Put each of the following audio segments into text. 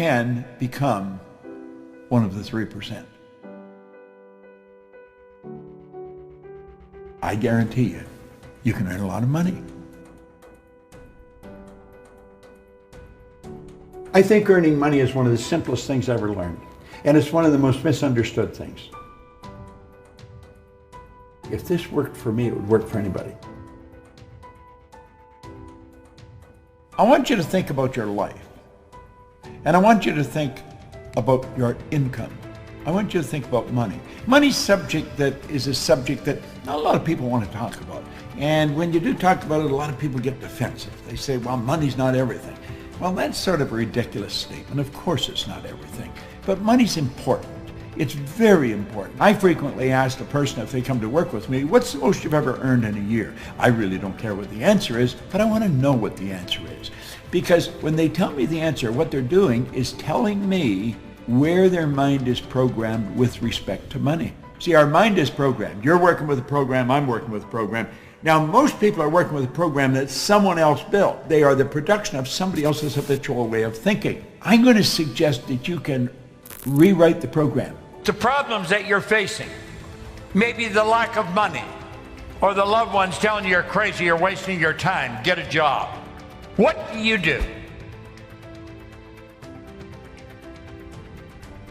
can become one of the 3%. I guarantee you, you can earn a lot of money. I think earning money is one of the simplest things I ever learned, and it's one of the most misunderstood things. If this worked for me, it would work for anybody. I want you to think about your life, and I want you to think about your income. I want you to think about money. Money's subject that is a subject that not a lot of people want to talk about. And when you do talk about it, a lot of people get defensive. They say, well, money's not everything. Well, that's sort of a ridiculous statement. Of course it's not everything. But money's important. It's very important. I frequently ask a person if they come to work with me, what's the most you've ever earned in a year? I really don't care what the answer is, but I want to know what the answer is. Because when they tell me the answer, what they're doing is telling me where their mind is programmed with respect to money. See, our mind is programmed. You're working with a program, I'm working with a program. Now, most people are working with a program that someone else built. They are the production of somebody else's habitual way of thinking. I'm going to suggest that you can rewrite the program. The problems that you're facing, maybe the lack of money, or the loved ones telling you you're crazy, you're wasting your time, get a job. What do you do?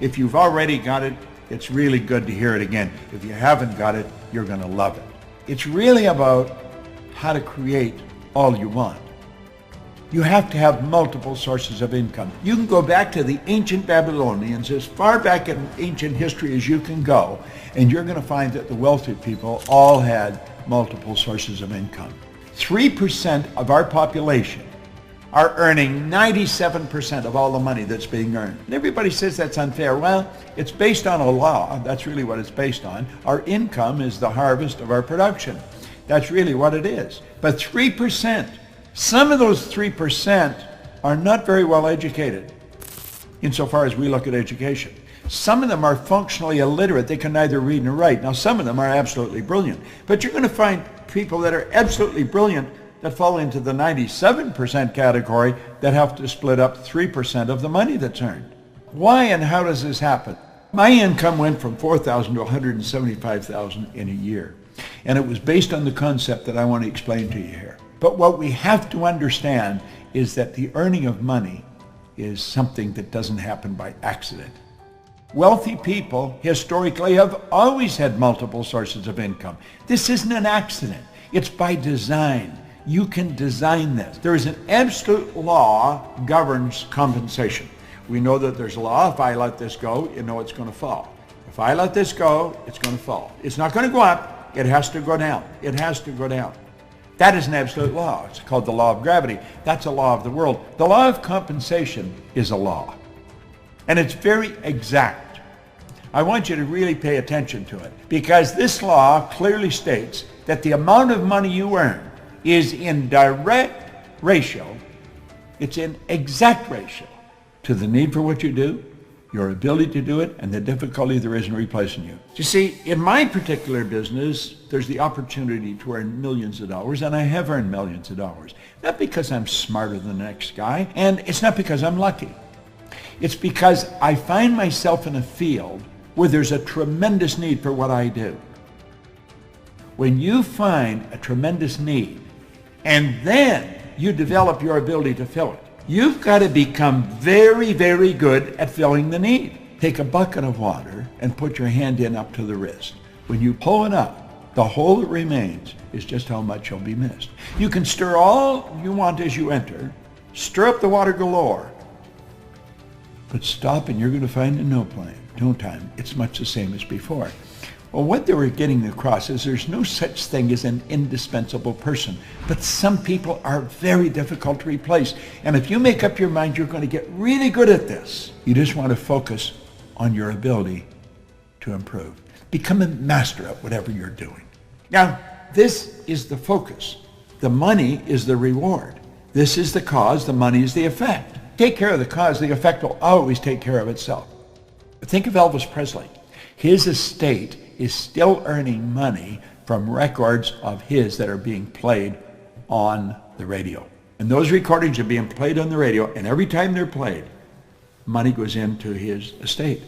If you've already got it, it's really good to hear it again. If you haven't got it, you're going to love it. It's really about how to create all you want. You have to have multiple sources of income. You can go back to the ancient Babylonians, as far back in ancient history as you can go, and you're going to find that the wealthy people all had multiple sources of income. 3% of our population are earning 97% of all the money that's being earned. And everybody says that's unfair. Well, it's based on a law. That's really what it's based on. Our income is the harvest of our production. That's really what it is. But 3%, some of those 3% are not very well educated insofar as we look at education. Some of them are functionally illiterate. They can neither read nor write. Now, some of them are absolutely brilliant. But you're going to find people that are absolutely brilliant that fall into the 97% category that have to split up 3% of the money that's earned. Why and how does this happen? My income went from $4,000 to $175,000 in a year. And it was based on the concept that I want to explain to you here. But what we have to understand is that the earning of money is something that doesn't happen by accident. Wealthy people historically have always had multiple sources of income. This isn't an accident. It's by design. You can design this. There is an absolute law governs compensation. We know that there's a law. If I let this go, you know it's going to fall. If I let this go, it's going to fall. It's not going to go up. It has to go down. It has to go down. That is an absolute law. It's called the law of gravity. That's a law of the world. The law of compensation is a law. And it's very exact. I want you to really pay attention to it, because this law clearly states that the amount of money you earn is in direct ratio, it's in exact ratio to the need for what you do, your ability to do it, and the difficulty there is in replacing you. You see, in my particular business, there's the opportunity to earn millions of dollars, and I have earned millions of dollars. Not because I'm smarter than the next guy, and it's not because I'm lucky. It's because I find myself in a field where there's a tremendous need for what I do. When you find a tremendous need, and then you develop your ability to fill it, you've got to become very, very good at filling the need. Take a bucket of water and put your hand in up to the wrist. When you pull it up, the hole that remains is just how much will be missed. You can stir all you want as you enter, stir up the water galore, but stop and you're going to find in no time it's much the same as before. Well, what they were getting across is there's no such thing as an indispensable person, but some people are very difficult to replace. And if you make up your mind you're going to get really good at this, you just want to focus on your ability to improve. Become a master at whatever you're doing. Now, this is the focus. The money is the reward. This is the cause, the money is the effect. Take care of the cause, the effect will always take care of itself. Think of Elvis Presley. His estate is still earning money from records of his that are being played on the radio. And those recordings are being played on the radio, and every time they're played, money goes into his estate.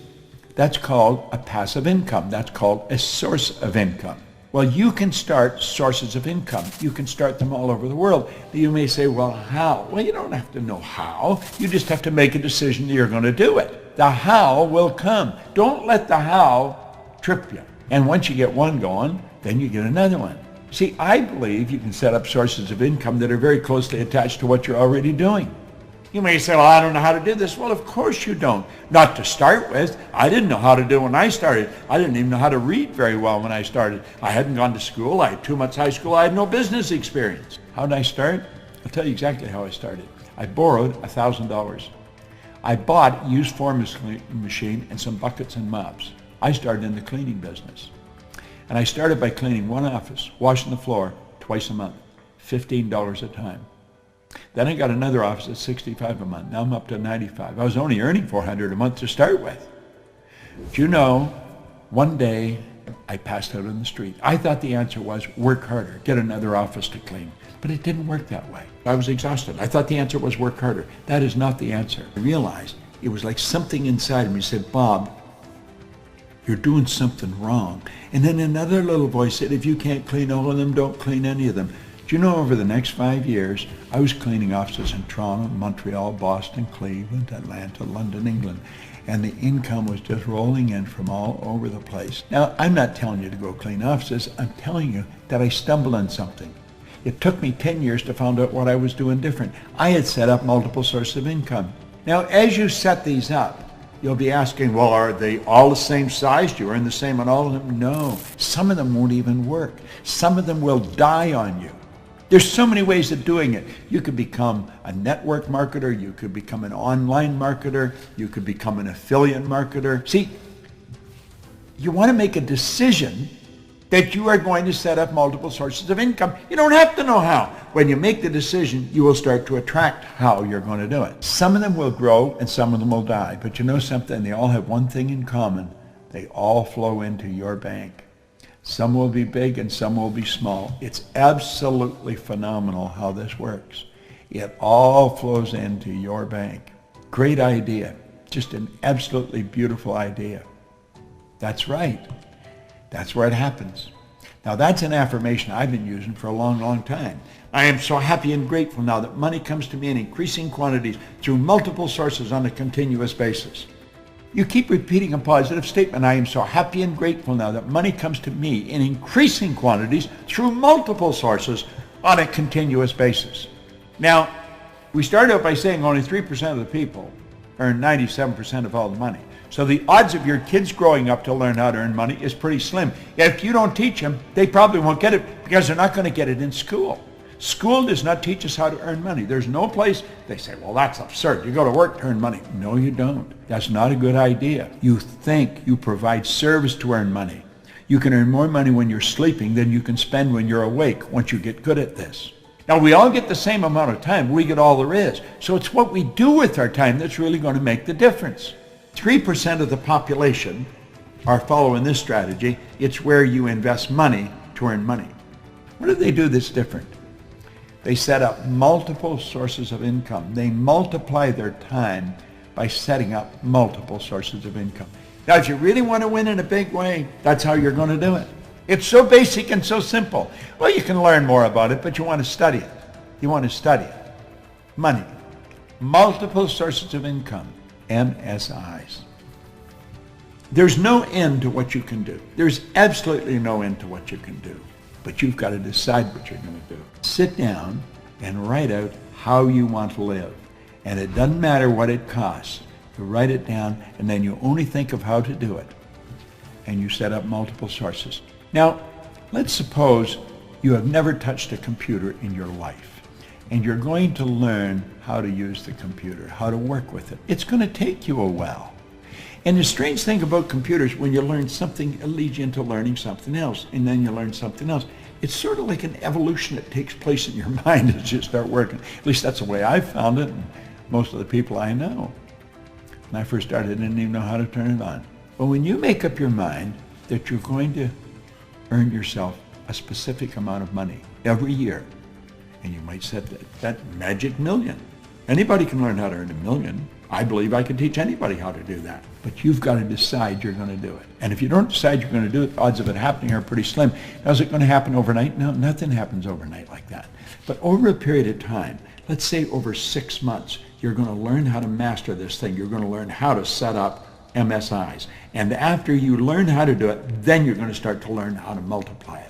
That's called a passive income. That's called a source of income. Well, you can start sources of income. You can start them all over the world. You may say, well, how? Well, you don't have to know how. You just have to make a decision that you're going to do it. The how will come. Don't let the how trip you. And once you get one going, then you get another one. See, I believe you can set up sources of income that are very closely attached to what you're already doing. You may say, well, I don't know how to do this. Well, of course you don't. Not to start with. I didn't know how to do it when I started. I didn't even know how to read very well when I started. I hadn't gone to school. I had 2 months high school. I had no business experience. How did I start? I'll tell you exactly how I started. I borrowed $1,000. I bought a used forming machine and some buckets and mops. I started in the cleaning business. And I started by cleaning one office, washing the floor twice a month, $15 a time. Then I got another office at $65 a month. Now I'm up to $95. I was only earning $400 a month to start with. Do you know, one day I passed out on the street. I thought the answer was work harder, get another office to clean. But it didn't work that way. I was exhausted. I thought the answer was work harder. That is not the answer. I realized it was like something inside me said, Bob, you're doing something wrong. And then another little voice said, if you can't clean all of them, don't clean any of them. Do you know, over the next 5 years, I was cleaning offices in Toronto, Montreal, Boston, Cleveland, Atlanta, London, England. And the income was just rolling in from all over the place. Now, I'm not telling you to go clean offices. I'm telling you that I stumbled on something. It took me 10 years to find out what I was doing different. I had set up multiple sources of income. Now, as you set these up, you'll be asking, well, are they all the same size? Do you earn the same on all of them? No. Some of them won't even work. Some of them will die on you. There's so many ways of doing it. You could become a network marketer. You could become an online marketer. You could become an affiliate marketer. See, you want to make a decision that you are going to set up multiple sources of income. You don't have to know how. When you make the decision, you will start to attract how you're going to do it. Some of them will grow and some of them will die. But you know something? They all have one thing in common. They all flow into your bank. Some will be big and some will be small. It's absolutely phenomenal how this works. It all flows into your bank. Great idea. Just an absolutely beautiful idea. That's right. That's where it happens. Now that's an affirmation I've been using for a long, long time. I am so happy and grateful now that money comes to me in increasing quantities through multiple sources on a continuous basis. You keep repeating a positive statement. I am so happy and grateful now that money comes to me in increasing quantities through multiple sources on a continuous basis. Now, we started out by saying only 3% of the people earn 97% of all the money. So the odds of your kids growing up to learn how to earn money is pretty slim. If you don't teach them, they probably won't get it because they're not going to get it in school. School does not teach us how to earn money. There's no place they say, well, that's absurd. You go to work to earn money. No, you don't. That's not a good idea. You think you provide service to earn money. You can earn more money when you're sleeping than you can spend when you're awake once you get good at this. Now, we all get the same amount of time. We get all there is. So it's what we do with our time that's really going to make the difference. 3% of the population are following this strategy. It's where you invest money to earn money. What do they do that's different? They set up multiple sources of income. They multiply their time by setting up multiple sources of income. Now, if you really want to win in a big way, that's how you're going to do it. It's so basic and so simple. Well, you can learn more about it, but you want to study it. You want to study it. Money. Multiple sources of income. MSIs. There's no end to what you can do. There's absolutely no end to what you can do. But you've got to decide what you're going to do. Sit down and write out how you want to live. And it doesn't matter what it costs. You write it down, and then you only think of how to do it. And you set up multiple sources. Now, let's suppose you have never touched a computer in your life. And you're going to learn how to use the computer, how to work with it. It's going to take you a while. And the strange thing about computers, when you learn something, it leads you into learning something else, and then you learn something else. It's sort of like an evolution that takes place in your mind as you start working. At least that's the way I found it, and most of the people I know. When I first started, I didn't even know how to turn it on. But when you make up your mind that you're going to earn yourself a specific amount of money every year, and you might set that magic million, Anybody can learn how to earn $1 million. I believe I could teach anybody how to do that. But you've got to decide you're going to do it. And if you don't decide you're going to do it, the odds of it happening are pretty slim. Now, is it going to happen overnight? No, nothing happens overnight like that. But over a period of time, let's say over 6 months, you're going to learn how to master this thing. You're going to learn how to set up MSIs. And after you learn how to do it, then you're going to start to learn how to multiply it.